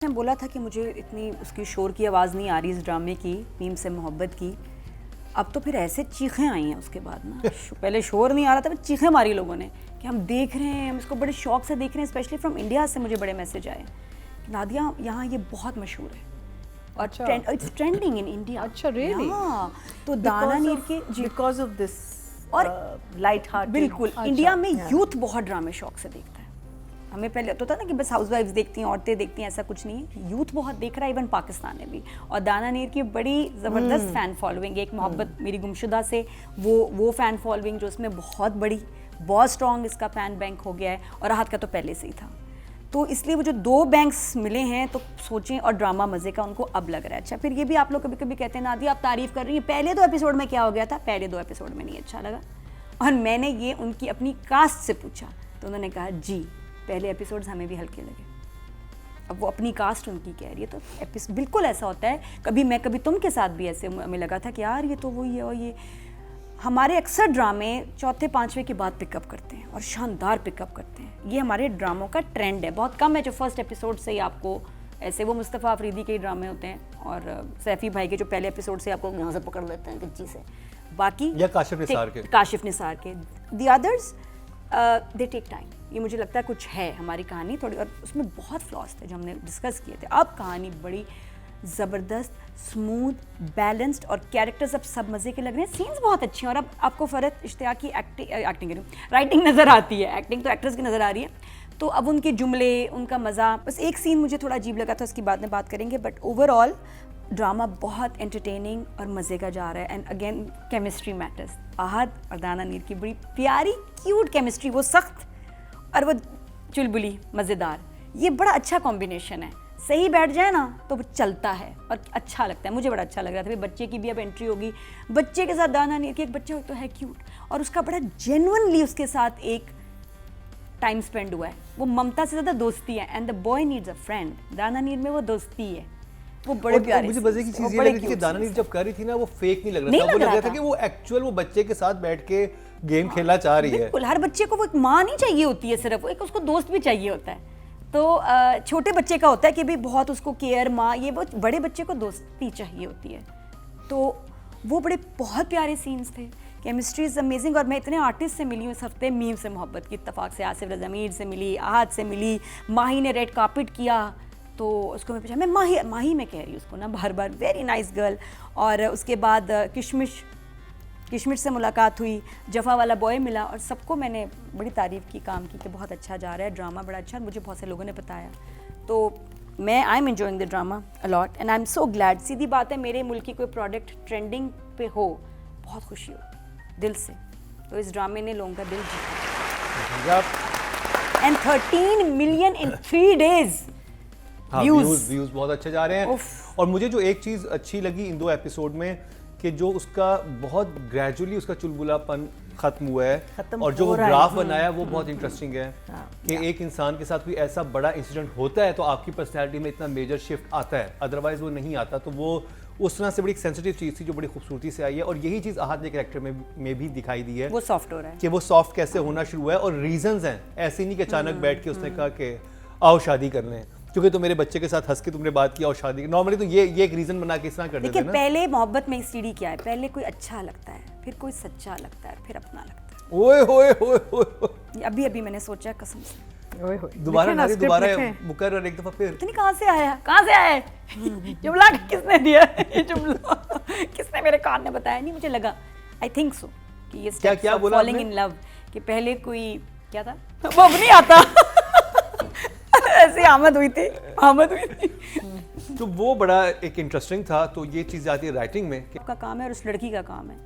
ने बोला था कि मुझे इतनी उसकी शोर की आवाज़ नहीं आ रही इस ड्रामे की, मीम से मोहब्बत की। अब तो फिर ऐसे चीखें आई हैं उसके बाद ना पहले शोर नहीं आ रहा था, फिर चीखें मारी लोगों ने कि हम देख रहे हैं, हम इसको बड़े शौक से देख रहे हैं। स्पेशली फ्रॉम इंडिया से मुझे बड़े मैसेज आए कि नादिया यहाँ ये बहुत मशहूर है और इट्स ट्रेंडिंग इन इंडिया। अच्छा रियली? हाँ, तो दाना नीर के बिकॉज ऑफ दिस और लाइट हार्ट बिल्कुल इंडिया में यूथ बहुत ड्रामे शौक से देखता है। हमें पहले तो था ना कि बस हाउसवाइफ्स देखती हैं, औरतें देखती हैं, ऐसा कुछ नहीं है। यूथ बहुत देख रहा है, इवन पाकिस्तान में भी। और दाना नीर की बड़ी ज़बरदस्त फ़ैन फॉलोइंग है। एक मोहब्बत मेरी गुमशुदा से वो फ़ैन फॉलोइंग जो उसमें बहुत बड़ी, बहुत स्ट्रॉन्ग इसका फ़ैन बैंक हो गया है। और राहत का तो पहले से ही था। तो इसलिए वो जो दो बैंक्स मिले हैं तो सोचें, और ड्रामा मज़े का उनको अब लग रहा है। अच्छा, फिर ये भी आप लोग कभी कभी कहते हैं नादिया आप तारीफ़ कर रही हैं, पहले 2 एपिसोड में क्या हो गया था? पहले 2 एपिसोड में नहीं अच्छा लगा। और मैंने ये उनकी अपनी कास्ट से पूछा तो उन्होंने कहा जी पहले एपिसोड्स हमें भी हल्के लगे। अब वो अपनी कास्ट उनकी कह रही है तो बिल्कुल ऐसा होता है। कभी मैं कभी तुम के साथ भी ऐसे हमें लगा था कि यार ये तो वही है। और ये हमारे अक्सर ड्रामे चौथे पांचवें के बाद पिकअप करते हैं और शानदार पिकअप करते हैं। ये हमारे ड्रामों का ट्रेंड है। बहुत कम है जो फर्स्ट एपिसोड से ही आपको ऐसे, वो मुस्तफ़ा अफरीदी के ही ड्रामे होते हैं और सैफ़ी भाई के जो पहले एपिसोड से आपको यहाँ से पकड़ लेते हैं कच्ची से। बाकी या काशिफ निसार के the others they take time. ये मुझे लगता है कुछ है हमारी कहानी थोड़ी, और उसमें बहुत फ्लॉस थे जो हमने डिस्कस किए थे। अब कहानी बड़ी ज़बरदस्त, स्मूथ, बैलेंस्ड और कैरेक्टर्स अब सब मज़े के लग रहे हैं। सीन्स बहुत अच्छे हैं और अब आपको फ़रत इश्तियाक की एक्टिंग राइटिंग नज़र आती है। एक्टिंग तो एक्ट्रेस की नज़र आ रही है, तो अब उनके जुमले, उनका मज़ा। बस एक सीन मुझे थोड़ा अजीब लगा था, उसकी बाद में बात करेंगे। बट ओवरऑल ड्रामा बहुत एंटरटेनिंग और मज़े का जा रहा है। And again chemistry matters. Ahad और दाना नीर की बड़ी प्यारी क्यूट केमिस्ट्री, वो सख्त और वो चुलबुली मज़ेदार, ये बड़ा अच्छा कॉम्बिनेशन है। सही बैठ जाए ना तो वो चलता है और अच्छा लगता है। मुझे बड़ा अच्छा लग रहा था। फिर बच्चे की भी अब एंट्री होगी। बच्चे के साथ दाना नीर के एक बच्चा तो है क्यूट और उसका बड़ा जेन्युइनली उसके साथ एक टाइम स्पेंड हुआ है। वो ममता से ज़्यादा दोस्ती है। And the boy needs a friend. दाना नीर में वो दोस्ती है। वो बड़े प्यारे। मुझे मजे की चीज़ ये लग रही थी कि दाना नीर जब कर रही थी ना, वो फेक नहीं लग रहा था। वो लग रहा था कि वो एक्चुअल वो बच्चे के साथ बैठ के गेम खेलना चाह रही है। बिल्कुल, हर बच्चे को वो एक माँ नहीं चाहिए होती है सिर्फ, एक उसको दोस्त भी चाहिए होता है। तो छोटे बच्चे का होता है कि भी बहुत उसको केयर, माँ, ये वो बड़े बच्चे को दोस्ती चाहिए होती है। तो वो बहुत प्यारे सीन्स थे। Chemistry is amazing. और मैं इतने आर्टिस्ट से मिली हूँ इस हफ्ते मीम से मोहब्बत की इत्तफाक से। आसिफ रज़ा मीर से मिली, आहद से मिली, माही ने रेड कार्पेट किया तो उसको मैं पूछा, मैं माही में कह रही हूँ उसको ना बार बार, वेरी नाइस गर्ल। और उसके बाद किशमिश से मुलाकात हुई, जफ़ा वाला बॉय मिला और सबको मैंने बड़ी तारीफ़ की, काम की कि बहुत अच्छा जा रहा है ड्रामा, बड़ा अच्छा। मुझे बहुत से लोगों ने बताया, तो मैं I am enjoying the drama a lot and I am so glad. सीधी बात है, मेरे मुल्क की कोई प्रोडक्ट ट्रेंडिंग पे हो, बहुत खुशी होती दिल से। तो इस ड्रामे ने लोगों का दिल जीता। And 13 million in 3 days views बहुत अच्छे जा रहे हैं। और मुझे जो एक चीज़ अच्छी लगी इन 2 एपिसोड में कि जो उसका बहुत ग्रेजुअली उसका चुलबुलापन खत्म हुआ है और जो ग्राफ बनाया वो बहुत इंटरेस्टिंग है कि एक इंसान के साथ कोई ऐसा बड़ा इंसिडेंट होता है तो आपकी पर्सनैलिटी में इतना मेजर शिफ्ट आता है, अदरवाइज वो नहीं आता। तो वो उस तरह से बड़ी सेंसिटिव चीज़ थी जो बड़ी खूबसूरती से आई है। और यही चीज़ आहद के कैरेक्टर में भी दिखाई दी है। वो सॉफ्ट हो रहा है कि वो सॉफ्ट कैसे होना शुरू हुआ है और रीजंस हैं। ऐसे नहीं कि अचानक बैठ के उसने कहा कि आओ शादी कर लें, क्योंकि तो मेरे बच्चे के साथ हंस के तुमने बात किया और शादी। नॉर्मली तो ये एक रीजन बना के इस तरह कर देते हैं ना। पहले मोहब्बत में सीढ़ी क्या है, पहले कोई अच्छा लगता है, फिर कोई सच्चा लगता है, फिर अपना लगता है। ओए होए होए होए, अभी मैंने सोचा कसम से। ओए होए, दोबारा मुकर्रर एक दफा फिर। इतनी कहाँ से आया जुमला किसने दिया ये जुमला किसने मेरे कान में बताया? नहीं, मुझे लगा आई थिंक सो कि ये क्या बोला फॉलिंग इन लव कि पहले कोई क्या था वो अब नहीं आता ऐसी आमद हुई थी। तो वो बड़ा एक इंटरेस्टिंग था। तो ये चीज़ आती है राइटिंग में का काम है और उस लड़की का काम है,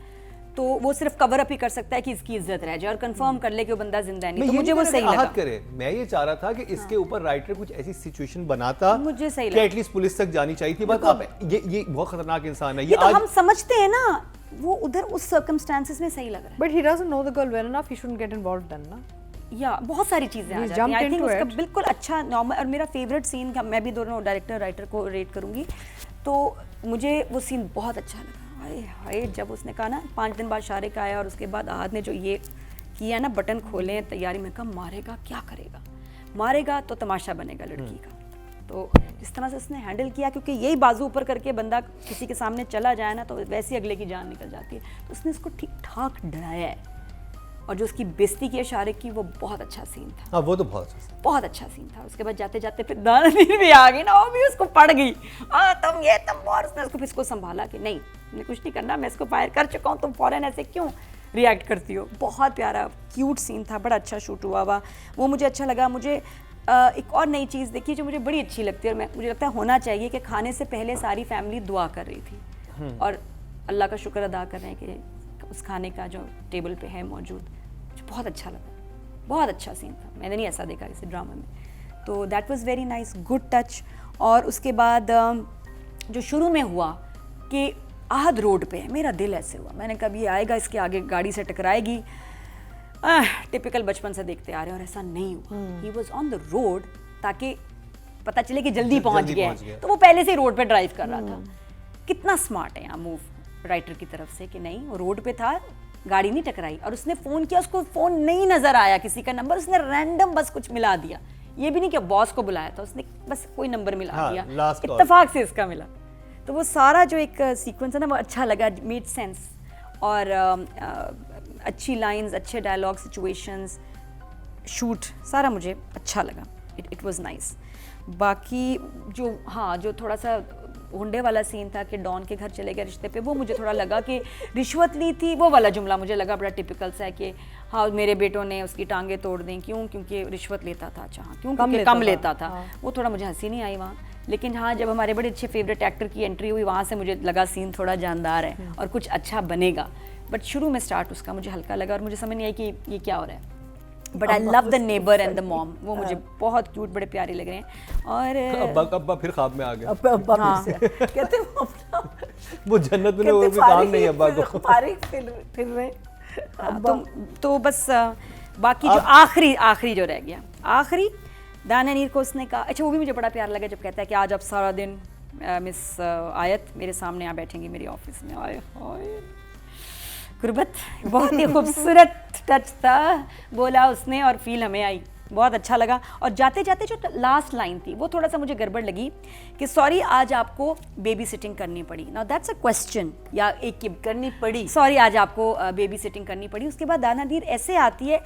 तो वो सिर्फ कवर अप ही कर सकता है कि इसकी इज्जत रह जाए और कंफर्म कर ले कि वो बंदा जिंदा नहीं। तो मुझे वो सही लगा। करे, मैं ये चाह रहा था कि इसके ऊपर राइटर कुछ ऐसी सिचुएशन बनाता, मुझे सही लगा कि एटलीस्ट पुलिस तक जानी चाहिए थी बात। आप ये बहुत खतरनाक इंसान है। ये तो हम समझते हैं ना, वो उधर उस सर्कमस्टेंसेस में सही लग रहा है। But he doesn't know the girl well enough, he shouldn't get involved then ना। या बहुत सारी चीजें आ जाती हैं। आई थिंक उसका बिल्कुल अच्छा नॉर्मल। और मेरा फेवरेट सीन का, मैं भी दोनों डायरेक्टर राइटर को रेट करूंगी, तो मुझे वो सीन बहुत अच्छा लगा। हाय जब उसने कहा ना 5 दिन बाद शारिक आया और उसके बाद आहद ने जो ये किया ना, बटन खोले तैयारी में, कहा मारेगा क्या करेगा, मारेगा तो तमाशा बनेगा लड़की का। तो जिस तरह से उसने हैंडल किया, क्योंकि यही बाजू ऊपर करके बंदा किसी के सामने चला जाए ना तो वैसे ही अगले की जान निकल जाती है, तो उसने उसको ठीक ठाक डराया है। और जो उसकी बेइज्जती की शारिक की, वो बहुत अच्छा सीन था। हाँ वो तो बहुत अच्छा सीन था। उसके बाद जाते जाते फिर दानादीर भी आ गई ना, वो भी उसको पड़ गई, तुम और उसने उसको फिर इसको संभाला कि नहीं, मुझे कुछ नहीं करना, मैं इसको फायर कर चुका हूँ, तुम फौरन ऐसे क्यों रिएक्ट करती हो। बहुत प्यारा क्यूट सीन था, बड़ा अच्छा शूट हुआ हुआ, वो मुझे अच्छा लगा। मुझे एक और नई चीज़ देखी जो मुझे बड़ी अच्छी लगती है, और मुझे लगता है होना चाहिए कि खाने से पहले सारी फैमिली दुआ कर रही थी और अल्लाह का शुक्र अदा कर रहे हैं कि उस खाने का जो टेबल पे है मौजूद, मुझे बहुत अच्छा लगा, बहुत अच्छा सीन था। मैंने नहीं ऐसा देखा किसी ड्रामा में, तो that was very nice, good touch. और उसके बाद जो शुरू में हुआ कि आहद रोड पे है, मेरा दिल ऐसे हुआ, मैंने कहा ये आएगा इसके आगे गाड़ी से टकराएगी, टिपिकल बचपन से देखते आ रहे हैं, और ऐसा नहीं हुआ। He was on the road ताकि पता चले कि जल्दी पहुंच गया है, तो वो पहले से रोड पे ड्राइव कर रहा था। कितना स्मार्ट है यहाँ मूव राइटर की तरफ से कि नहीं, वो रोड पे था, गाड़ी नहीं टकराई, और उसने फ़ोन किया, उसको फ़ोन नहीं नज़र आया किसी का नंबर, उसने रैंडम बस कुछ मिला दिया, ये भी नहीं कि बॉस को बुलाया था, उसने बस कोई नंबर मिला दिया, इत्तेफाक से इसका मिला। तो वो सारा जो एक सीक्वेंस है ना, वो अच्छा लगा, मेड सेंस, और अच्छी लाइंस, अच्छे डायलॉग, सिचुएशंस, शूट, सारा मुझे अच्छा लगा, इट वाज नाइस। बाकी जो थोड़ा सा हुंडे वाला सीन था कि डॉन के घर चले गए रिश्ते पे, वो मुझे थोड़ा लगा कि रिश्वत ली थी, वो वाला जुमला मुझे लगा बड़ा टिपिकल सा है कि हाँ मेरे बेटों ने उसकी टांगे तोड़ दी, क्यों, क्योंकि रिश्वत लेता था, अच्छा हाँ, क्यों, क्योंकि कम लेता था। वो थोड़ा मुझे हंसी नहीं आई वहाँ, लेकिन हाँ जब हमारे बड़े अच्छे फेवरेट एक्टर की एंट्री हुई, वहाँ से मुझे लगा सीन थोड़ा जानदार है और कुछ अच्छा बनेगा। बट शुरू में स्टार्ट उसका मुझे हल्का लगा और मुझे समझ नहीं आई कि ये क्या हो रहा है। But I love the neighbour and the mom, वो मुझे बहुत क्यूट, बड़े प्यारे लग रहे हैं। और अब्बा फिर ख्वाब में आ गया, हाँ। कहते वो अपना वो जन्नत में वो काम नहीं है अब्बा को, फारिग फिर रहे। तो बस बाकी जो आखिरी जो रह गया, आखिरी दाना नीर को उसने कहा, अच्छा वो भी मुझे बड़ा प्यार लगा जब कहता है कि आज आप सारा दिन मिस आयत मेरे सामने आ बैठेंगी मेरी ऑफिस में। आए हाय गुरबत, बहुत ही खूबसूरत टच था बोला उसने और फील हमें आई, बहुत अच्छा लगा। और जाते जाते जो लास्ट लाइन थी वो थोड़ा सा मुझे गड़बड़ लगी कि सॉरी आज आपको बेबी सिटिंग करनी पड़ी। नाउ दैट्स अ क्वेश्चन, या एक की करनी पड़ी, सॉरी आज आपको बेबी सिटिंग करनी पड़ी। उसके बाद दाना दीर ऐसे आती है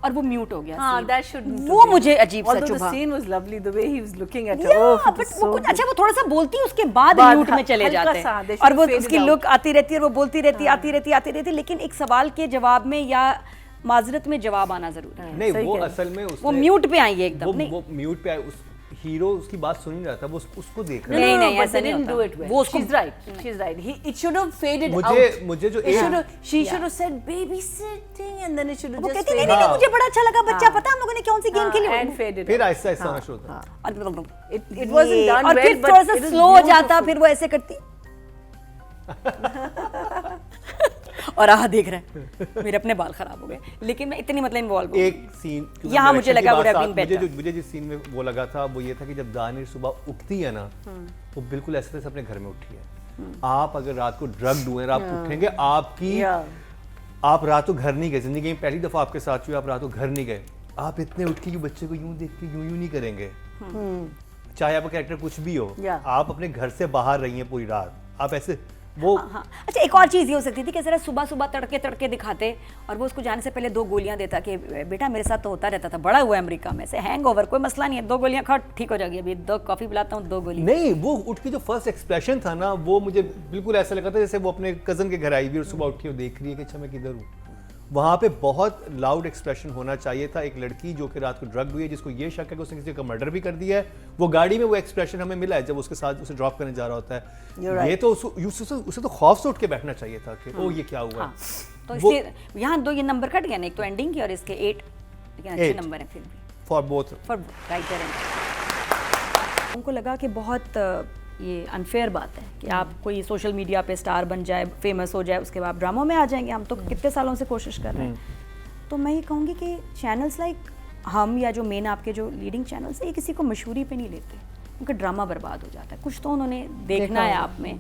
और वो म्यूट हो गया। हाँ, that should वो मुझे अजीब सा चुभा। Although the scene was lovely, the way he was looking at her. Oh, but वो कुछ अच्छा, वो थोड़ा सा बोलती है उसके बाद म्यूट में चले जाते हैं और वो उसकी लुक आती रहती है और वो बोलती रहती है, आती रहती है, लेकिन एक सवाल के जवाब में या माजरत में जवाब आना जरूरी है। नहीं वो असल में वो म्यूट पे आई है एकदम, नहीं वो म्यूट पे आई, उस हीरो उसकी बात सुन नहीं रहा था, वो उसको देख रहा था। नहीं ऐसा नहीं होता। वो उसको she's right. It should have faded out. मुझे जो she should have said babysitting and then it should have just faded. नहीं मुझे बड़ा अच्छा लगा बच्चा, पता हम लोगों ने कौन सी गेम खेली and faded. फिर आहिस्ता आहिस्ता आना शुरू होता। It wasn't done और फिर थोड़ा सा स्लो हो जाता, फिर वो ऐसे करती और देख रहा है मेरे अपने बाल खराब हो गए, लेकिन मैं इतनी मतलब इन्वॉल्व एक सीन यहाँ मुझे लगा मुझे जिस सीन में वो लगा था वो ये था कि जब दानिश सुबह उठती है ना, वो बिल्कुल ऐसे से अपने घर में उठी है। आप अगर रात को ड्रग हुए आप उठेंगे, आप रात को घर नहीं गए, जिंदगी में पहली दफा आपके साथ हुई, आप रात को घर नहीं गए, आप इतने उठ के बच्चे को यूं देख के यूं नहीं करेंगे, चाहे आपका कैरेक्टर कुछ भी हो, आप अपने घर से बाहर रही हैं पूरी रात, आप ऐसे वो हाँ। अच्छा एक और चीज़ ये हो सकती थी कि जरा सुबह सुबह तड़के दिखाते और वो उसको जाने से पहले 2 गोलियां देता कि बेटा मेरे साथ तो होता रहता था, बड़ा हुआ है अमेरिका में, से हैंगओवर कोई मसला नहीं है, 2 गोलियां खा ठीक हो जाएगी, अभी 2 कॉफी पिलाता हूँ 2 गोली। नहीं वो उठ के जो फर्स्ट एक्सप्रेशन था ना, वो मुझे बिल्कुल ऐसा लगा था जैसे वो अपने कजन के घर आई हुई और सुबह उठी और देख रही है कि अच्छा मैं किधर हूँ। वहाँ पे बहुत लाउड एक्सप्रेशन होना चाहिए था। एक लड़की जो कि रात को ड्रग हुई है, जिसको ये शक है कि उसने किसी का मर्डर भी कर दिया है, वो गाड़ी में वो एक्सप्रेशन हमें मिला है जब उसके साथ उसे ड्रॉप करने जा रहा होता है। ये तो उसे तो खौफ से उठ के बैठना चाहिए था कि ओ ये क्या हुआ। तो इसलिए यहाँ 2 ये नंबर कट गया ना, एक तो एंडिंग की और इसके 8, लेकिन अच्छे नंबर हैं फिर भी for both, for writer and. उनको लगा कि बहुत ये अनफेयर बात है कि आप कोई सोशल मीडिया पे स्टार बन जाए, फेमस हो जाए, उसके बाद ड्रामों में आ जाएंगे। हम तो कितने सालों से कोशिश कर रहे हैं। तो मैं ये कहूँगी कि चैनल्स लाइक हम या जो मेन आपके जो लीडिंग चैनल्स है, ये किसी को मशहूरी पे नहीं लेते, उनका ड्रामा बर्बाद हो जाता है। कुछ तो उन्होंने देखना है आप में,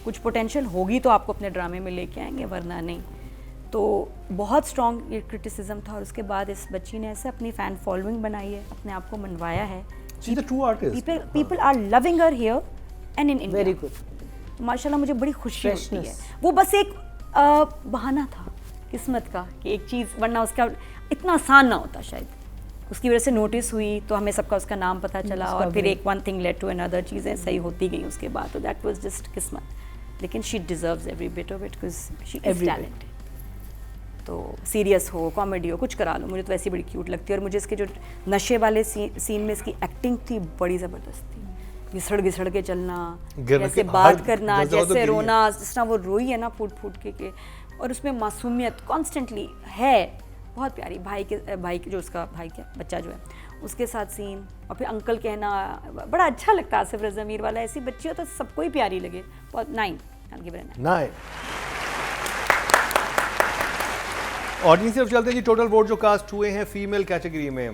कुछ पोटेंशियल होगी तो आपको अपने ड्रामे में लेके आएंगे, वरना नहीं। तो बहुत स्ट्रॉन्ग ये क्रिटिसिज्म था और उसके बाद इस बच्ची ने ऐसे अपनी फ़ैन फॉलोइंग बनाई है, अपने आप को मनवाया है She's a true artist. People are loving her here and in India. Very good. माशाल्लाह मुझे बड़ी खुशी होती है। Freshness. वो बस एक बहाना था किस्मत का कि एक चीज़, वरना उसका इतना आसान ना होता शायद। उसकी वजह से नोटिस हुई तो हमें सबका उसका नाम पता चला और फिर एक one thing led to another, चीज़ें सही होती गई उसके बाद, तो दैट वाज जस्ट किस्मत। लेकिन she deserves every bit of it because she is Every bit. Talented. तो सीरियस हो, कॉमेडी हो, कुछ करा लो, मुझे तो वैसी बड़ी क्यूट लगती है। और मुझे इसके जो नशे वाले सीन में इसकी एक्टिंग थी बड़ी ज़बरदस्त थी। घिसड़ घिसड़ के चलना, जैसे बात करना, जैसे रोना, जिस तरह वो रोई है ना फूट फूट के और उसमें मासूमियत कॉन्स्टेंटली है, बहुत प्यारी। भाई के जो उसका भाई क्या बच्चा जो है उसके साथ सीन, और फिर अंकल कहना बड़ा अच्छा लगता है। आसिफ रज़ा मीर वाला, ऐसी बच्ची हो तो सबको ही प्यारी लगे। बहुत 9 I'll give it a 9। 9। Audience की तरफ चलते हैं जी। टोटल वोट जो कास्ट हुए हैं फीमेल कैटेगरी में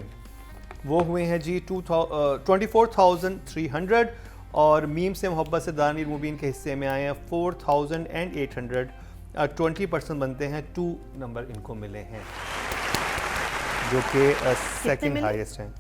वो हुए हैं जी 24,300 और मीम से मोहब्बत से दानिर मुबीन के हिस्से में आए हैं 4,800। 20% बनते हैं, 2 नंबर इनको मिले हैं जो कि सेकंड मिले? हाईएस्ट हैं।